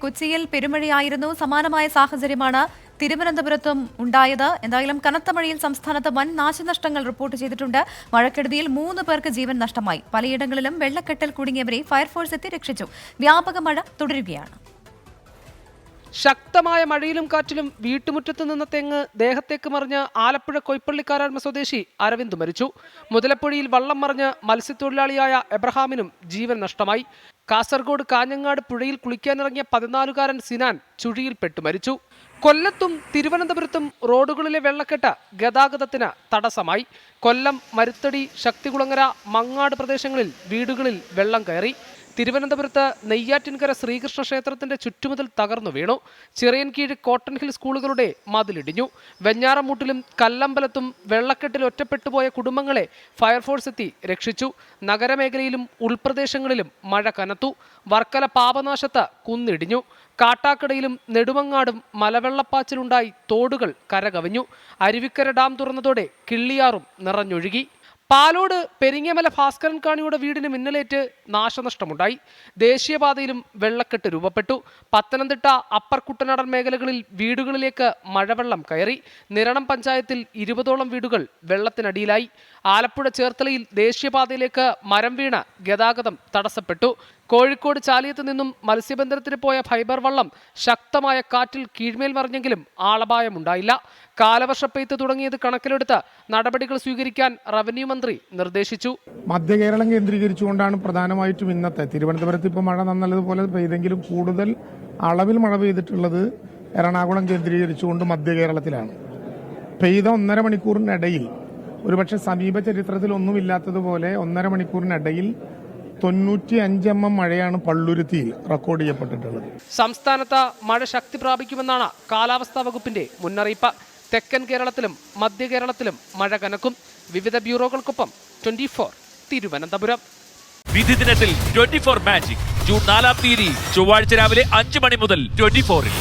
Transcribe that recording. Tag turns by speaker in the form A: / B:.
A: കൊച്ചിയിൽ പെരുമഴയായിരുന്നു. സമാനമായ സാഹചര്യമാണ് തിരുവനന്തപുരത്തും ഉണ്ടായത്. എന്തായാലും കനത്ത മഴയിൽ സംസ്ഥാനത്ത് വൻ നാശനഷ്ടങ്ങൾ റിപ്പോർട്ട് ചെയ്തിട്ടുണ്ട്. മഴക്കെടുതിയിൽ 3 പേർക്ക് ജീവൻ നഷ്ടമായി. പലയിടങ്ങളിലും വെള്ളക്കെട്ടിൽ കുടുങ്ങിയവരെ ഫയർഫോഴ്സ് എത്തി രക്ഷിച്ചു. വ്യാപക മഴ തുടരുകയാണ്.
B: ശക്തമായ മഴയിലും കാറ്റിലും വീട്ടുമുറ്റത്ത് നിന്ന തെങ്ങ് ദേഹത്തേക്ക് മറിഞ്ഞ് ആലപ്പുഴ കൊയ്പ്പള്ളിക്കാരാഴ്മ സ്വദേശി അരവിന്ദ് മരിച്ചു. മുതലപ്പുഴയിൽ വള്ളം മറിഞ്ഞ് മത്സ്യത്തൊഴിലാളിയായ എബ്രഹാമിനും ജീവൻ നഷ്ടമായി. കാസർഗോഡ് കാഞ്ഞങ്ങാട് പുഴയിൽ കുളിക്കാനിറങ്ങിയ 14-കാരൻ സിനാൻ ചുഴിയിൽപ്പെട്ടു മരിച്ചു. കൊല്ലത്തും തിരുവനന്തപുരത്തും റോഡുകളിലെ വെള്ളക്കെട്ട് ഗതാഗതത്തിന് തടസ്സമായി. കൊല്ലം, മരുത്തടി, ശക്തികുളങ്ങര, മങ്ങാട് പ്രദേശങ്ങളിൽ വീടുകളിൽ വെള്ളം കയറി. തിരുവനന്തപുരത്ത് നെയ്യാറ്റിൻകര ശ്രീകൃഷ്ണ ക്ഷേത്രത്തിന്റെ ചുറ്റുമതിൽ തകർന്നു വീണു. ചിറയൻകീഴ് കോട്ടൺ ഹിൽ സ്കൂളുകളുടെ മതിലിടിഞ്ഞു. വെഞ്ഞാറമൂട്ടിലും കല്ലമ്പലത്തും വെള്ളക്കെട്ടിൽ ഒറ്റപ്പെട്ടുപോയ കുടുംബങ്ങളെ ഫയർഫോഴ്സ് എത്തി രക്ഷിച്ചു. നഗരമേഖലയിലും ഉൾപ്രദേശങ്ങളിലും മഴ കനത്തു. വർക്കല പാപനാശത്ത് കുന്നിടിഞ്ഞു. കാട്ടാക്കടയിലും നെടുമങ്ങാടും മലവെള്ളപ്പാച്ചിലുണ്ടായി തോടുകൾ കരകവിഞ്ഞു. അരുവിക്കര ഡാം തുറന്നതോടെ കിള്ളിയാറും നിറഞ്ഞൊഴുകി. പാലോട് പെരിങ്ങമല ഭാസ്കരൻ കാണിയുടെ വീടിന് മിന്നലേറ്റ് നാശനഷ്ടമുണ്ടായി. ദേശീയപാതയിലും വെള്ളക്കെട്ട് രൂപപ്പെട്ടു. പത്തനംതിട്ട അപ്പർ കുട്ടനാടൻ മേഖലകളിൽ വീടുകളിലേക്ക് മഴവെള്ളം കയറി. നിരണം പഞ്ചായത്തിൽ 20ഓളം വീടുകൾ വെള്ളത്തിനടിയിലായി. ആലപ്പുഴ ചേർത്തലയിൽ ദേശീയപാതയിലേക്ക് മരം വീണ് ഗതാഗതം തടസ്സപ്പെട്ടു. കോഴിക്കോട് ചാലിയത്ത് നിന്നും മത്സ്യബന്ധനത്തിന് പോയ ഫൈബർ വള്ളം ശക്തമായ കാറ്റിൽ കീഴ്മേൽ മറിഞ്ഞെങ്കിലും ആളപായമുണ്ടായില്ല. കാലവർഷ പെയ്ത്ത് തുടങ്ങിയത് കണക്കിലെടുത്ത് നടപടികൾ സ്വീകരിക്കാൻ റവന്യൂ മന്ത്രി നിർദ്ദേശിച്ചു.
C: മധ്യ കേരളം കേന്ദ്രീകരിച്ചുകൊണ്ടാണ് പ്രധാനമായിട്ടും ഇന്നത്തെ തിരുവനന്തപുരത്ത് ഇപ്പോൾ മഴ നല്ലതുപോലെ പെയ്തെങ്കിലും കൂടുതൽ അളവിൽ മഴ പെയ്തിട്ടുള്ളത് എറണാകുളം കേന്ദ്രീകരിച്ചുകൊണ്ട് മധ്യ കേരളത്തിലാണ്. പെയ്ത 1.5 മണിക്കൂറിനിടയിൽ ഒരുപക്ഷെ സമീപ ചരിത്രത്തിൽ ഒന്നുമില്ലാത്തതുപോലെ 1.5 മണിക്കൂറിനിടയിൽ 95 mm മഴയാണ് പള്ളുരുത്തിയിൽ റെക്കോർഡ് ചെയ്യപ്പെട്ടിട്ടുള്ളത്.
B: സംസ്ഥാനത്ത് മഴ ശക്തി പ്രാപിക്കുമെന്നാണ് കാലാവസ്ഥാ വകുപ്പിന്റെ മുന്നറിയിപ്പ്. തെക്കൻ കേരളത്തിലും മധ്യ കേരളത്തിലും മഴ കനക്കും. വിവിധ ബ്യൂറോകൾക്കൊപ്പം 24 തിരുവനന്തപുരം.
D: വിധി ദിനത്തിൽ 24 മാജിക് ജൂൺ 4 ചൊവ്വാഴ്ച രാവിലെ 5 മണി മുതൽ 24-ൽ.